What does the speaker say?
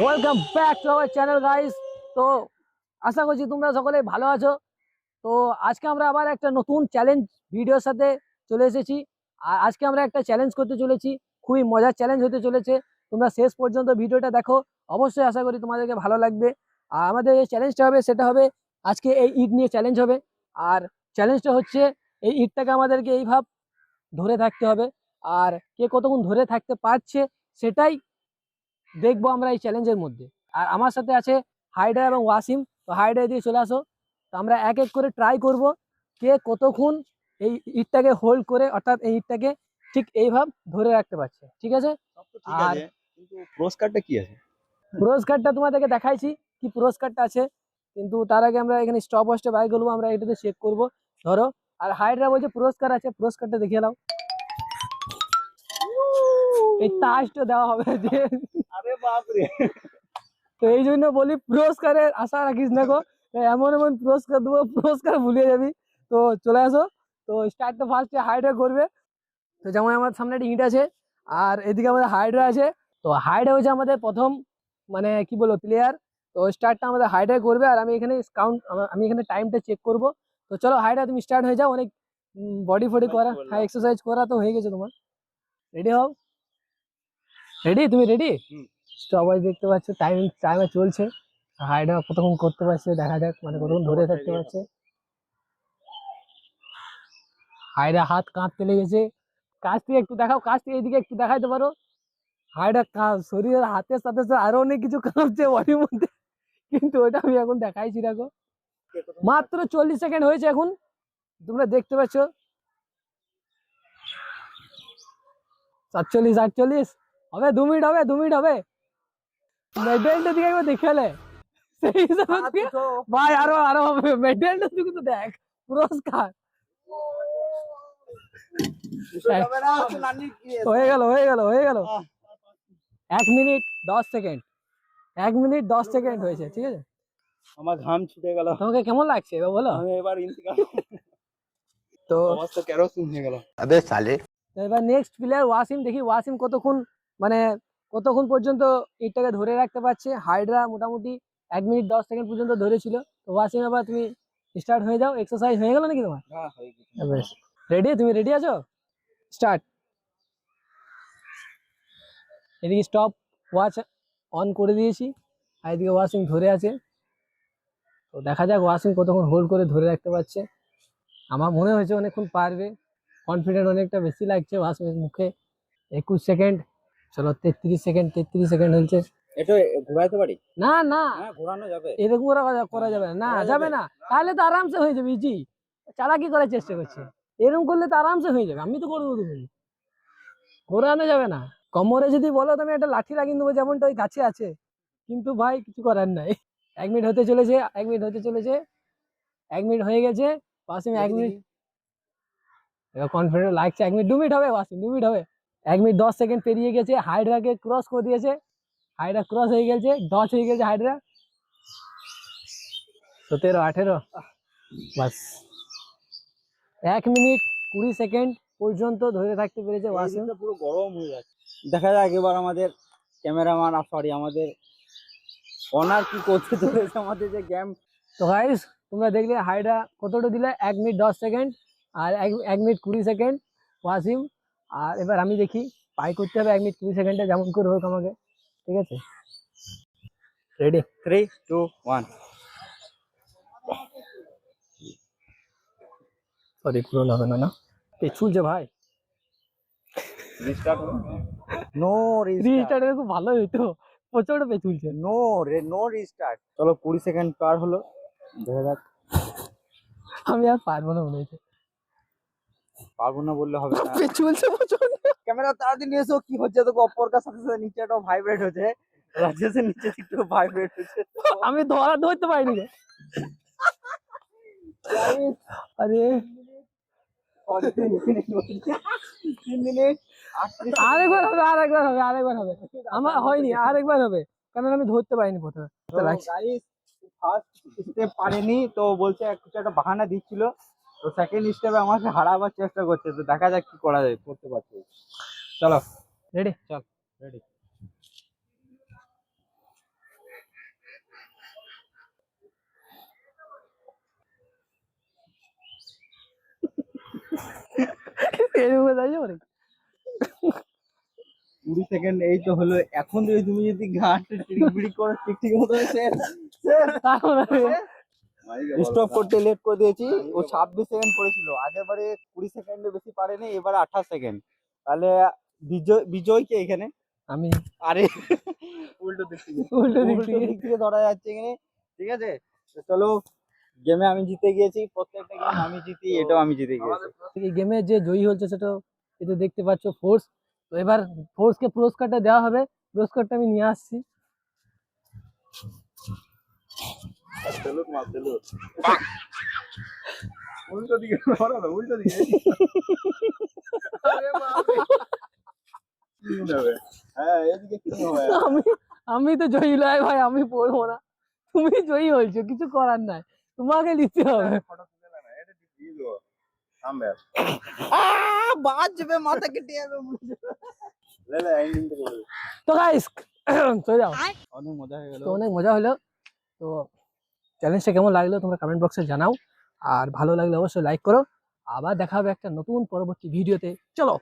Welcome back to our channel guys. তো আশা করছি তোমরা সকলে ভালো আছো। তো আজকে আমরা আবার একটা নতুন চ্যালেঞ্জ ভিডিওর সাথে চলে এসেছি। আর আজকে আমরা একটা চ্যালেঞ্জ করতে চলেছি, খুবই মজার চ্যালেঞ্জ হতে চলেছে। তোমরা শেষ পর্যন্ত ভিডিওটা দেখো, অবশ্যই আশা করি তোমাদেরকে ভালো লাগবে। আর আমাদের যে চ্যালেঞ্জটা হবে সেটা হবে আজকে এই ইট নিয়ে চ্যালেঞ্জ হবে। আর চ্যালেঞ্জটা হচ্ছে এই ইটটাকে আমাদেরকে এইভাবে ধরে থাকতে হবে। আর কে কতক্ষণ ধরে থাকতে পারছে সেটাই দেখবো আমরা এই চ্যালেঞ্জের মধ্যে। আর আমার সাথে আছে হায়দা এবং ওয়াসিম। তো হায়দা দিয়ে চলে আসো। তো আমরা এক এক করে ট্রাই করব কে কতক্ষণ এই ইটটাকে হোল্ড করে, অর্থাৎ এই ইটটাকে ঠিক এইভাবে ধরে রাখতে পারছে। ঠিক আছে? সব তো ঠিক আর আছে, কিন্তু পুরস্কারটা কি আছে? পুরস্কারটা তোমাদেরকে দেখাইছি কি পুরস্কারটা আছে, কিন্তু তার আগে আমরা এখানে স্টপ ওয়াচটা বাই করবো, আমরা এটাতে চেক করব। ধরো, আর হায়দা বলছে পুরস্কার আছে, পুরস্কারটা দেখিয়ে নাও। এই তাজটা দেওয়া হবে যে। আরে বাপ রে! তো এই জন্য বলি পুরস্কারের আশা রাখিস না গো। এমন এমন পুরস্কার দেবো, পুরস্কার ভুলে যাবি। তো চলে আসো। তো স্টার্টটা ফার্স্টে হাইড্রা করবে। তো যেমন আমার সামনে একটা ইট আছে, আর এদিকে আমাদের হাইড্রা আছে। তো হাইড্রা হচ্ছে আমাদের প্রথম, মানে কি বলবো, প্লেয়ার। তো স্টার্টটা আমাদের হাইড্রা করবে, আর আমি এখানে কাউন্ট, আমি এখানে টাইমটা চেক করব। তো চলো হাইড্রা, তুমি স্টার্ট হয়ে যাও। অনেক বডি ফডি করা, হ্যাঁ এক্সারসাইজ করা তো হয়ে গেছে তোমার। রেডি হও। রেডি? তুমি রেডি? সবাই দেখতে পাচ্ছ টাইমে চলছে। হাইডা কতক্ষণ করতে পারছে দেখা যাক, মানে কতক্ষণ ধরে থাকতে পারছে। হাইডা হাত কাঁপতে লেগেছে। কাছ থেকে একটু দেখাও, কাছ থেকে এইদিকে একটু দেখাইতে পারো। হাইডা শরীরের হাতের সাথে সাথে আরো অনেক কিছু কাঁপছে বডির মধ্যে, কিন্তু ওটা আমি এখন দেখাইছি। দেখো মাত্র 40 সেকেন্ড হয়েছে এখন, তোমরা দেখতে পাচ্ছ। 47, 48 হবে। 2 মিনিট হবে, 2 মিনিট হবে। মেডেলটা দিকে একবার দেখে সেই হিসাবে ভাই, আরো আরো হবে। মেডেলটা তুই কিন্তু দেখ, পুরস্কার। হয়ে গেল, হয়ে গেল, হয়ে গেল। 1 মিনিট 10 সেকেন্ড, 1 মিনিট 10 সেকেন্ড হয়েছে। ঠিক আছে, আমার ঘাম ছুটে গেল। তোমাকে কেমন লাগছে এবার বলো? আমি এবার ইন্তিকাল। তো অবস্থা কেরোসিন হয়ে গেল। এবার নেক্সট প্লেয়ার ওয়াসিম। দেখি ওয়াসিম কতক্ষণ, মানে কতক্ষণ পর্যন্ত ইটটাকে ধরে রাখতে পারছে। হাইড্রা মোটামুটি 1 মিনিট 10 সেকেন্ড পর্যন্ত ধরেছিল। তো ওয়াসিম, এবার তুমি স্টার্ট হয়ে যাও। এক্সারসাইজ হয়ে গেল নাকি তোমার? হ্যাঁ, হয়ে গেছে। বেশ, রেডি? তুমি রেডি আছো? স্টার্ট। এদিকে স্টপ ওয়াচ অন করে দিয়েছি, আর এদিকে ওয়াসিম ধরে আছে। তো দেখা যাক ওয়াসিম কতক্ষণ হোল্ড করে ধরে রাখতে পারছে। আমার মনে হয়েছে অনেকক্ষণ পারবে, কনফিডেন্ট অনেকটা বেশি লাগছে ওয়াসিমের মুখে। 21 সেকেন্ড, চলো 33 সেকেন্ড, 33 সেকেন্ড হয়েছে। এটা ঘোরাইতে পারি? না না, হ্যাঁ, ঘোরানো যাবে। এরকম করা যাবে না, না করা যাবে না। তাহলে তো আরামসে হয়ে যাবে, ইজি। চালাকি করার চেষ্টা করছে, এরকম করলে তো আরামসে হয়ে যাবে। আমি তো করবো, তুমি ঘোরানো যাবে না। কোমরে যদি বলো তুমি একটা লাঠি লাগিয়ে দেবো, যেমনটা ওই গাছে আছে, কিন্তু ভাই কিছু করার নাই। 1 মিনিট হতে চলেছে, 1 মিনিট হতে চলেছে, 1 মিনিট হয়ে গেছে। ওয়াসিম 1 মিনিট, এবার কনফিডেন্ট লাগছে। 1 মিনিট, 2 মিনিট হবে ওয়াসিম, 2 মিনিট হবে। 1 মিনিট 10 সেকেন্ড পেরিয়ে গেছে, হাইড্রাকে ক্রস করে দিয়েছে। হাইড্রা ক্রস হয়ে গেছে, 10 হয়ে গেছে হাইড্রা। 17, 18, বাস। 1 মিনিট 20 সেকেন্ড পর্যন্ত ধরে থাকতে পেরেছে ওয়াসিম। পুরো গরম হয়ে যাচ্ছে। দেখা যাক এবার আমাদের ক্যামেরাম্যান, সরি আমাদের অনার কি করতে চলেছে আমাদের যে গেম। তো গাইস, তোমরা দেখলে হাইড্রা কতটা দিলে, 1 মিনিট 10 সেকেন্ড, আর 1 মিনিট 20 সেকেন্ড ওয়াসিম। আর এবার আমি দেখি পাই করতে হবে 1 মিনিট 20 সেকেন্ডে, যেমন করে হোক আমাকে। ঠিক আছে, রেডি? 3, 2, 1। সরি, পুরো হবে না, না চুলছে ভাই। রিস্টার্ট। নো রিস্টার্ট খুব ভালো হইতো, প্রচন্ড চুলছে। No restart. চলো 20 সেকেন্ড পার হলো, দেখা যাক। আমি আর পারবো না মনে হচ্ছে। পারবো না বললে হবে না। চুলছে প্রচন্ড। ক্যামেরা তাড়াতাড়ি নিয়ে এসো। কি হচ্ছে দেখো, অপর কার সাথে সাথে নিচে একটা ভাইব্রেট হচ্ছে, রাজেশের নিচে একটু ভাইব্রেট হচ্ছে। আমি ধরতে পারিনি রে। আরে 3 মিনিট। আরেকবার হবে, আরেকবার হবে, আরেকবার হবে। আমার হয়নি, আরেকবার হবে, কারণ আমি ধরতে পারিনি প্রথমে। ফার্স্ট স্টেপ পারেনি, তো বলছে কিছু একটা বাহানা দিচ্ছিল। তো সেকেন্ড স্টেপে আমাকে হারাবার চেষ্টা করছে। তো দেখা যাক কি করা যায়, করতে পারছে। চলো রেডি? চল, রেডি। এরকম তাই যাবে 20 সেকেন্ড এই তো হলো। এখন যদি তুমি যদি ঘাটে টিড়িবিড়ি করে ঠিক মতো স্টপ করতে লেট করে দিয়েছি। ও 26 সেকেন্ড করেছিল আগের বারে, 20 সেকেন্ডে বেশি পারেনি, এবারে 28 সেকেন্ড। তাহলে বিজয় কে এখানে? আমি আরে উল্টো দিক থেকে উল্টো দিক উল্টো থেকে দিক থেকে ধরা যাচ্ছে এখানে। ঠিক আছে, তো চলো, গেমে আমি জিতে গিয়েছি, প্রত্যেকটা গেম আমি জিতি, এটাও আমি জিতে গিয়েছি। এই গেমে যে জয়ী হচ্ছে সেটা এটা দেখতে পাচ্ছ ফোর্স। তো এবার ফোর্সকে পুরস্কারটা দেওয়া হবে, পুরস্কারটা আমি নিয়ে আসছি। উল্টো দিকে ধরো না, উল্টো দিকে। আরে বাবা, কি হবে? হ্যাঁ, এদিকে কি হবে? আমি আমি তো জয়ী নয় ভাই, আমি পড়বো না। তুমি জয়ী হয়েছো, কিছু করার নাই, তোমাকে নিতে হবে। ফটো তুলে না, এটা দিয়ে দাও। থামবে। বাজবে, মাথা কেটে যাবে। লে লে, এন্ডিং তো করে। তো গাইস চলে যাও। অনেক মজা হয়ে গেল। তো অনেক মজা হলো। তো চ্যালেঞ্জটা কেমন লাগলো তোমরা কমেন্ট বক্সে জানাও, আর ভালো লাগলে অবশ্যই লাইক করো। আবার দেখা হবে একটা নতুন পরবর্তী ভিডিওতে। চলো।